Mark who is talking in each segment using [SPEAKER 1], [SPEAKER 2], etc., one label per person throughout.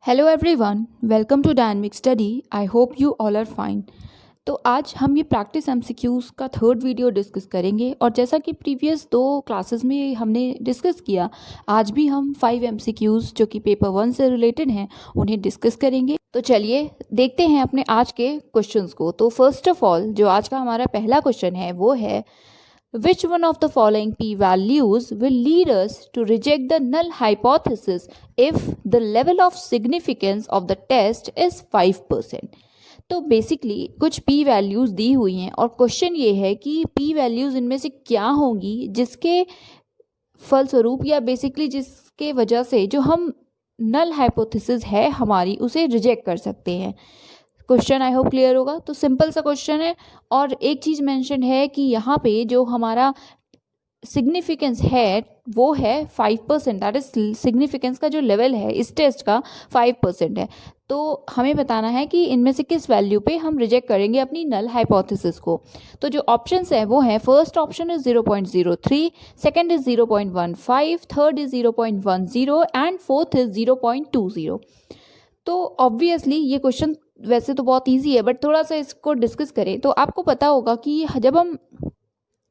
[SPEAKER 1] Hello everyone, welcome to dynamic study. I hope you all are fine. तो आज हम ये प्रैक्टिस एमसीक्यूज़ का थर्ड वीडियो डिस्कस करेंगे और जैसा कि प्रीवियस दो क्लासेस में हमने डिस्कस किया, आज भी हम 5 एमसीक्यूज़ जो कि पेपर 1 से रिलेटेड हैं उन्हें डिस्कस करेंगे। तो चलिए देखते हैं अपने आज के क्वेश्चंस को। तो फर्स्ट ऑफ ऑल जो आज का हमारा पहला क्वेश्चन है वो है, which one of the following p-values will lead us to reject the null hypothesis if the level of significance of the test is 5%? तो बेसिकली कुछ p वैल्यूज़ दी हुई हैं और क्वेश्चन ये है कि p वैल्यूज़ इनमें से क्या होंगी जिसके फलस्वरूप या बेसिकली जिसके वजह से जो हम नल हाइपोथेसिस है हमारी उसे रिजेक्ट कर सकते हैं। क्वेश्चन आई होप क्लियर होगा। तो सिंपल सा क्वेश्चन है और एक चीज़ मेंशन है कि यहाँ पे जो हमारा सिग्निफिकेंस है वो है 5%। दैट इज सिग्निफिकेंस का जो लेवल है इस टेस्ट का 5% है। तो हमें बताना है कि इनमें से किस वैल्यू पे हम रिजेक्ट करेंगे अपनी नल हाइपोथेसिस को। तो जो ऑप्शंस है वो है, first option is 0.03, second is 0.15, third is 0.10 and fourth is 0.20। तो ऑब्वियसली ये क्वेश्चन वैसे तो बहुत इजी है, बट थोड़ा सा इसको डिस्कस करें तो आपको पता होगा कि जब हम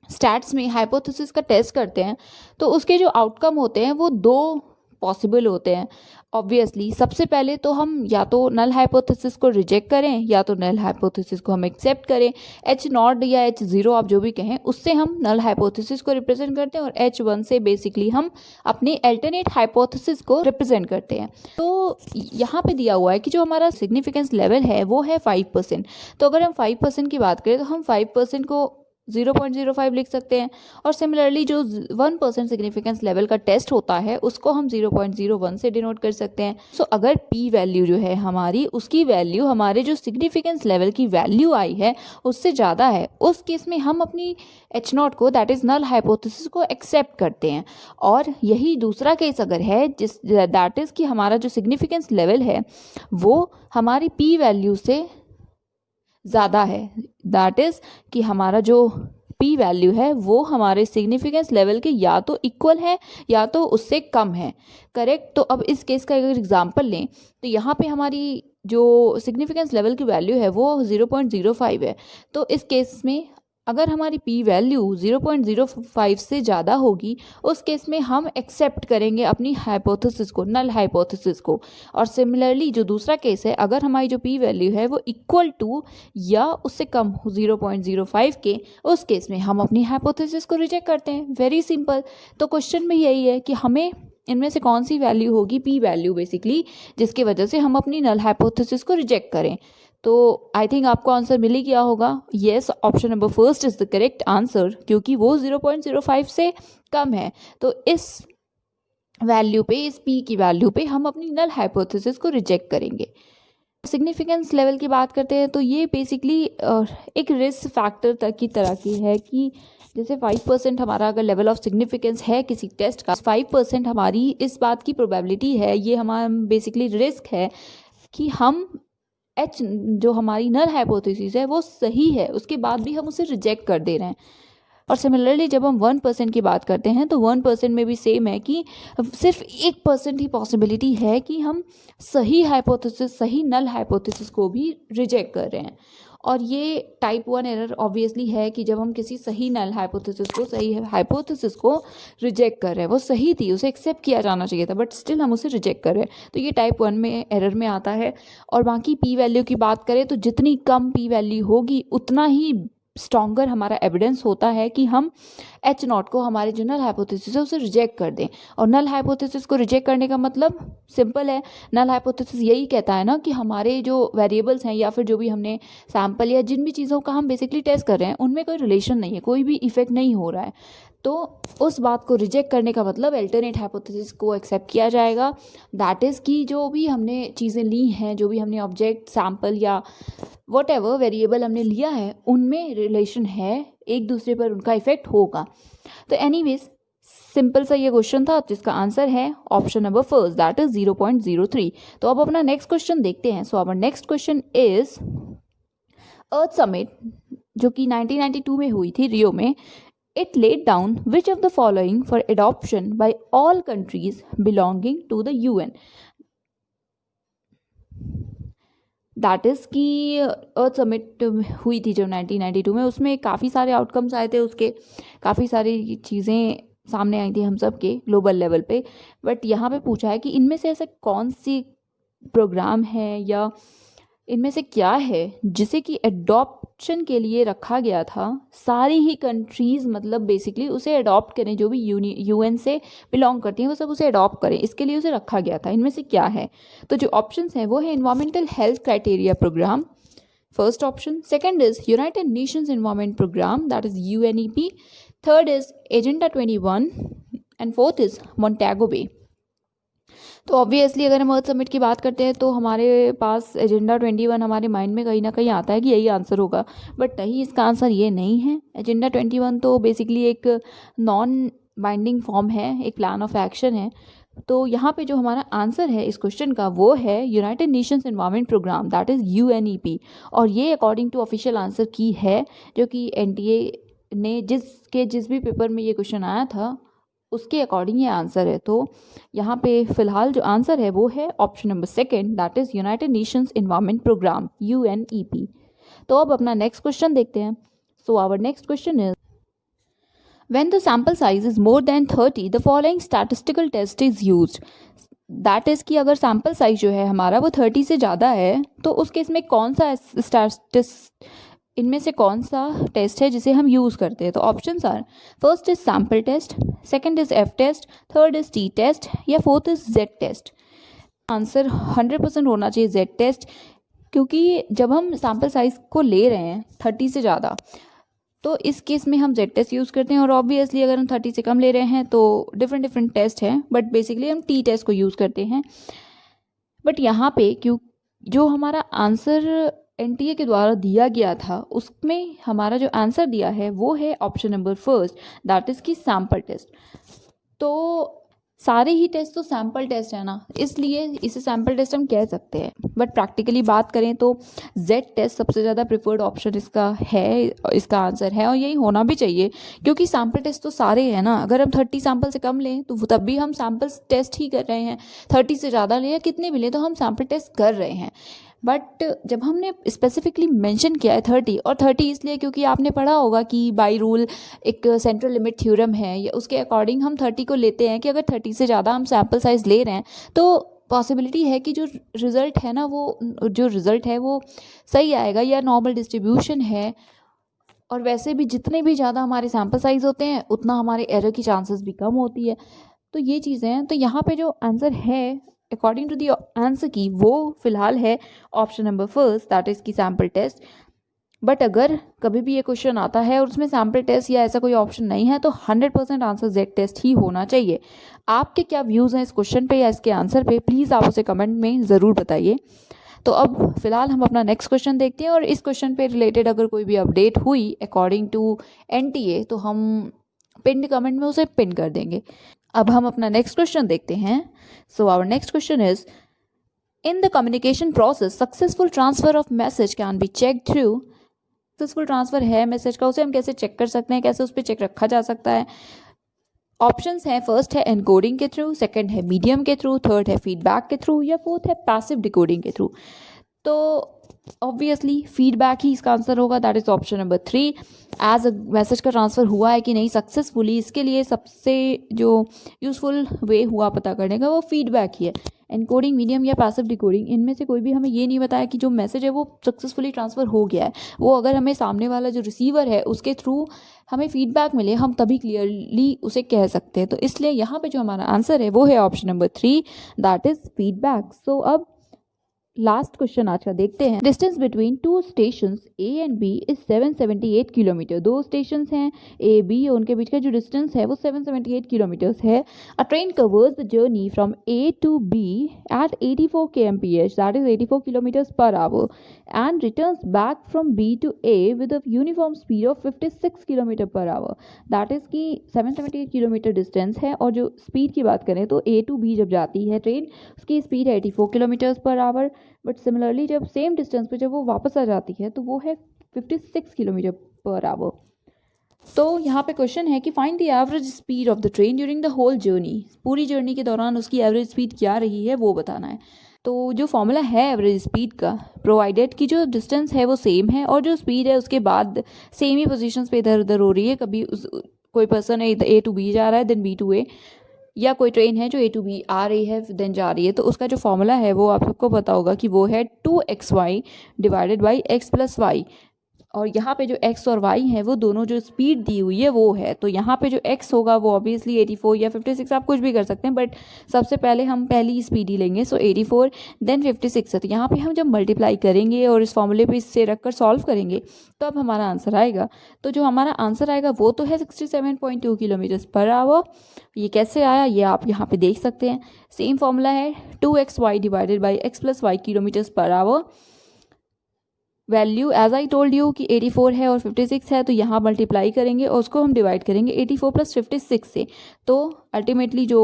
[SPEAKER 1] स्टैट्स में हाइपोथेसिस का टेस्ट करते हैं तो उसके जो आउटकम होते हैं वो दो पॉसिबल होते हैं। ऑब्वियसली सबसे पहले तो हम या तो नल हाइपोथेसिस को रिजेक्ट करें या तो नल हाइपोथेसिस को हम एक्सेप्ट करें। H0 या H0 आप जो भी कहें उससे हम नल हाइपोथेसिस को रिप्रेजेंट करते हैं और H1 से बेसिकली हम अपने अल्टरनेट हाइपोथेसिस को रिप्रेजेंट करते हैं। तो यहाँ पे दिया हुआ है कि जो हमारा सिग्निफिकेंस लेवल है वो है 5%। तो अगर हम 5% की बात करें तो हम 5% को 0.05 लिख सकते हैं और सिमिलरली जो 1% सिग्निफिकेंस लेवल का टेस्ट होता है उसको हम 0.01 से डिनोट कर सकते हैं। सो अगर p वैल्यू जो है हमारी उसकी वैल्यू हमारे जो सिग्निफिकेंस लेवल की वैल्यू आई है उससे ज़्यादा है, उस केस में हम अपनी H0 को दैट इज़ नल हाइपोथेसिस को एक्सेप्ट करते हैं। और यही दूसरा केस अगर है जिस दैट इज़ कि हमारा जो सिग्निफिकेंस लेवल है वो हमारी p वैल्यू से ज़्यादा है, दैट इज़ कि हमारा जो p वैल्यू है वो हमारे सिग्निफिकेंस लेवल के या तो इक्वल है या तो उससे कम है। करेक्ट। तो अब इस केस का अगर एग्जांपल लें तो यहाँ पे हमारी जो सिग्निफिकेंस लेवल की वैल्यू है वो 0.05 है। तो इस केस में अगर हमारी p वैल्यू 0.05 से ज़्यादा होगी उस केस में हम एक्सेप्ट करेंगे अपनी हाइपोथेसिस को, नल हाइपोथेसिस को। और सिमिलरली जो दूसरा केस है, अगर हमारी जो p वैल्यू है वो इक्वल टू या उससे कम 0.05 के, उस केस में हम अपनी हाइपोथेसिस को रिजेक्ट करते हैं। Very simple. तो क्वेश्चन में यही है कि हमें इनमें से कौन सी वैल्यू होगी, p वैल्यू बेसिकली, जिसकी वजह से हम अपनी नल हाइपोथेसिस को रिजेक्ट करें। तो आई थिंक आपको आंसर मिल ही गया होगा। Yes, option number first is the correct answer, क्योंकि वो 0.05 से कम है। तो इस वैल्यू पे, इस p की वैल्यू पे हम अपनी नल हाइपोथेसिस को रिजेक्ट करेंगे। सिग्निफिकेंस लेवल की बात करते हैं तो ये बेसिकली एक रिस्क फैक्टर तक की तरह की है कि जैसे 5% हमारा अगर लेवल ऑफ सिग्निफिकेंस है किसी टेस्ट का, 5% हमारी इस बात की प्रोबेबिलिटी है, ये हमारा बेसिकली रिस्क है कि हम H जो हमारी नल हाइपोथेसिस है वो सही है, उसके बाद भी हम उसे रिजेक्ट कर दे रहे हैं। और सिमिलरली जब हम 1% की बात करते हैं तो 1% में भी सेम है कि सिर्फ 1% ही पॉसिबिलिटी है कि हम सही हाइपोथेसिस, सही नल हाइपोथेसिस को भी रिजेक्ट कर रहे हैं। और ये टाइप 1 एरर ऑब्वियसली है कि जब हम किसी सही नल हाइपोथेसिस को, सही हाइपोथेसिस को रिजेक्ट कर रहे हैं, वो सही थी, उसे एक्सेप्ट किया जाना चाहिए था, बट स्टिल हम उसे रिजेक्ट कर रहे हैं, तो ये टाइप 1 में एरर में आता है। और बाकी p वैल्यू की बात करें तो जितनी कम p वैल्यू होगी उतना ही स्ट्रॉन्गर हमारा एविडेंस होता है कि हम H0 को, हमारे जो नल हाइपोथेसिस है, उसे रिजेक्ट कर दें। और नल हाइपोथेसिस को रिजेक्ट करने का मतलब सिंपल है। नल हाइपोथेसिस यही कहता है ना कि हमारे जो वेरिएबल्स हैं या फिर जो भी हमने सैम्पल या जिन भी चीज़ों का हम बेसिकली टेस्ट कर रहे हैं उनमें कोई रिलेशन नहीं है, कोई भी इफेक्ट नहीं हो रहा है। तो उस बात को रिजेक्ट करने का मतलब अल्टरनेट हाइपोथेसिस को एक्सेप्ट किया जाएगा। दैट इज़ कि जो भी हमने चीज़ें ली हैं, जो भी हमने ऑब्जेक्ट, सैम्पल या वट एवर वेरिएबल हमने लिया है, उनमें रिलेशन है, एक दूसरे पर उनका इफेक्ट होगा। तो एनीवेज सिंपल सा ये क्वेश्चन था जिसका आंसर है option number first, that is 0.03। तो अब अपना नेक्स्ट क्वेश्चन देखते हैं। So our next question is, earth summit जो कि 1992 में हुई थी रियो में, it laid down which of the following for adoption by all countries belonging to the UN. That is कि अर्थ समिट हुई थी जो 1992 में, उसमें काफ़ी सारे आउटकम्स आए थे, उसके काफ़ी सारी चीज़ें सामने आई थी हम सब के ग्लोबल लेवल पे। बट यहाँ पे पूछा है कि इनमें से ऐसा कौन सी प्रोग्राम है या इनमें से क्या है जिसे कि एडॉप्शन के लिए रखा गया था, सारी ही कंट्रीज़ मतलब बेसिकली उसे अडॉप्ट करें, जो भी यूएन से बिलोंग करती हैं वो सब उसे अडॉप्ट करें, इसके लिए उसे रखा गया था। इनमें से क्या है? तो जो ऑप्शंस हैं वो है environmental health criteria program, first option. Second is United Nations environment program, that is UNEP. Third is agenda 21 and fourth is Montego Bay. तो ऑब्वियसली अगर हम अर्थ समिट की बात करते हैं तो हमारे पास एजेंडा 21 हमारे माइंड में कहीं ना कहीं आता है कि यही आंसर होगा, बट नहीं, इसका आंसर ये नहीं है। एजेंडा 21 तो बेसिकली एक नॉन बाइंडिंग फॉर्म है, एक प्लान ऑफ एक्शन है। तो यहाँ पे जो हमारा आंसर है इस क्वेश्चन का वो है united nations environment programme, that is UNEP. और ये अकॉर्डिंग टू ऑफिशियल आंसर की है, जो कि एनटीए ने जिस भी पेपर में ये क्वेश्चन आया था उसके अकॉर्डिंग ये आंसर है। तो यहाँ पे फिलहाल जो आंसर है वो है option number second, that is united nations environment programme, UNEP. तो अब अपना नेक्स्ट क्वेश्चन देखते हैं। So our next question is when the sample size is more than 30 the following statistical test is used। That is कि अगर sample size जो है हमारा वो 30 से ज़्यादा है तो उस केस में कौन सा इनमें से कौन सा टेस्ट है जिसे हम यूज़ करते हैं। तो options are, first is sample test, second is F test, third is T test या fourth is Z test. Answer 100% होना चाहिए जेड टेस्ट, क्योंकि जब हम सैम्पल साइज को ले रहे हैं 30 से ज़्यादा तो इस केस में हम जेड टेस्ट यूज़ करते हैं। और ऑब्वियसली अगर हम 30 से कम ले रहे हैं तो डिफरेंट टेस्ट हैं, बट बेसिकली हम टी टेस्ट को यूज़ करते हैं। बट यहाँ पे क्यों जो हमारा आंसर एनटीए के द्वारा दिया गया था उसमें हमारा जो आंसर दिया है वो है option number first, that is की सैम्पल टेस्ट। तो सारे ही टेस्ट तो सैम्पल टेस्ट है ना, इसलिए इसे सैम्पल टेस्ट हम कह सकते हैं। बट प्रैक्टिकली बात करें तो जेड टेस्ट सबसे ज़्यादा प्रिफर्ड ऑप्शन इसका है, इसका आंसर है, और यही होना भी चाहिए, क्योंकि सैम्पल टेस्ट तो सारे हैं ना। अगर हम 30 सैम्पल से कम लें तो तब भी हम सैम्पल टेस्ट ही कर रहे हैं, 30 से ज़्यादा लें या कितने भी लें तो हम सैम्पल टेस्ट कर रहे हैं। बट जब हमने स्पेसिफिकली मेंशन किया है 30, और 30 इसलिए क्योंकि आपने पढ़ा होगा कि बाई रूल एक सेंट्रल लिमिट थ्योरम है, या उसके अकॉर्डिंग हम 30 को लेते हैं कि अगर 30 से ज़्यादा हम सैम्पल साइज़ ले रहे हैं तो पॉसिबिलिटी है कि जो रिज़ल्ट है ना वो सही आएगा या नॉर्मल डिस्ट्रीब्यूशन है। और वैसे भी जितने भी ज़्यादा हमारे सैम्पल साइज़ होते हैं उतना हमारे एरर की चांसेस भी कम होती है। तो ये चीज़ें हैं। तो यहाँ पे जो आंसर है अकॉर्डिंग टू दी आंसर की वो फिलहाल है option number first, that is की सैम्पल टेस्ट। बट अगर कभी भी ये क्वेश्चन आता है और उसमें सैम्पल टेस्ट या ऐसा कोई ऑप्शन नहीं है तो 100% आंसर जेड टेस्ट ही होना चाहिए। आपके क्या व्यूज़ हैं इस क्वेश्चन पे या इसके आंसर पे, प्लीज़ आप उसे कमेंट में ज़रूर बताइए। तो अब फिलहाल हम अपना नेक्स्ट क्वेश्चन देखते हैं, और इस क्वेश्चन पे रिलेटेड अगर कोई भी अपडेट हुई अकॉर्डिंग टू एनटीए तो हम पिन कमेंट में उसे पिन कर देंगे। अब हम अपना नेक्स्ट क्वेश्चन देखते हैं। So our next question is, in the communication process successful transfer of message can be check through. Successful transfer है मैसेज का, उसे हम कैसे चेक कर सकते हैं, कैसे उस पर चेक रखा जा सकता है। ऑप्शंस हैं, फर्स्ट है एनकोडिंग के थ्रू, सेकंड है मीडियम के थ्रू, थर्ड है फीडबैक के थ्रू या फोर्थ है पैसिव डिकोडिंग के थ्रू। तो ऑब्वियसली फीडबैक ही इसका आंसर होगा, that is option number 3। As a message का ट्रांसफ़र हुआ है कि नहीं सक्सेसफुली, इसके लिए सबसे जो यूज़फुल वे हुआ पता करने का वो फीडबैक ही है। एनकोडिंग, मीडियम या पैसिव डिकोडिंग, इनमें से कोई भी हमें ये नहीं बताया कि जो मैसेज है वो सक्सेसफुली ट्रांसफ़र हो गया है। वो अगर हमें सामने वाला जो रिसीवर है उसके थ्रू हमें फीडबैक मिले हम तभी क्लियरली उसे कह सकते हैं। तो इसलिए यहाँ पे जो हमारा आंसर है वो है option number 3, that is feedback. So अब लास्ट क्वेश्चन आज का देखते हैं। Distance between two stations A and B is 778 kilometre. दो स्टेशंस हैं ए बी, उनके बीच का जो डिस्टेंस है वो 778 किलोमीटर्स है। A train covers the journey from A to B at 84 kmph, that is 84 kilometres per hour, and returns back from B to A with a uniform speed of 56 kilometre per hour. That is की 778 kilometre distance है, और जो speed की बात करें तो ए to B जब जाती है ट्रेन उसकी स्पीड है 84 kilometres per our, but similarly जब सेम डिस्टेंस पे जब वो वापस आ जाती है तो वो है 56 किलोमीटर पर आवर। तो यहाँ पे क्वेश्चन है कि find the average speed of the train during the whole journey. पूरी जर्नी के दौरान उसकी एवरेज स्पीड क्या रही है वो बताना है। तो जो फॉर्मूला है एवरेज स्पीड का, प्रोवाइडेड की जो डिस्टेंस है वो सेम है और जो स्पीड है उसके बाद सेम ही पोजीशंस पे इधर उधर हो रही है, कभी कोई पर्सन है ए टू बी जा रहा है देन बी टू ए, या कोई ट्रेन है जो ए टू बी आ रही है देन जा रही है, तो उसका जो फॉर्मूला है वो आप सबको पता होगा कि वो है 2xy divided by x plus y. और यहाँ पे जो x और y है वो दोनों जो स्पीड दी हुई है वो है, तो यहाँ पे जो x होगा वो ऑब्वियसली 84 या 56, आप कुछ भी कर सकते हैं, बट सबसे पहले हम पहली स्पीड ही लेंगे। सो 84 देन 56 है, तो यहाँ पे हम जब मल्टीप्लाई करेंगे और इस फॉर्मूले पे इससे रख कर सॉल्व करेंगे तो अब हमारा आंसर आएगा। तो जो हमारा आंसर आएगा वो तो है 67.2 किलोमीटर पर आवर। ये कैसे आया ये आप यहाँ पे देख सकते हैं। सेम फॉर्मूला है 2xy divided by x plus y kilometres per hour. Value as I told you कि 84 है और 56 है, तो यहाँ मल्टीप्लाई करेंगे और उसको हम डिवाइड करेंगे 84 प्लस 56 से। तो अल्टीमेटली जो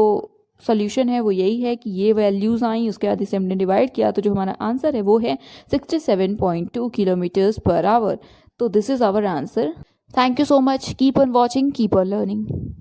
[SPEAKER 1] सोल्यूशन है वो यही है कि ये वैल्यूज़ आई, उसके बाद इसे हमने डिवाइड किया, तो जो हमारा आंसर है वो है 67.2 किलोमीटर्स पर आवर। तो this is our answer. Thank you so much, keep on watching, keep on learning.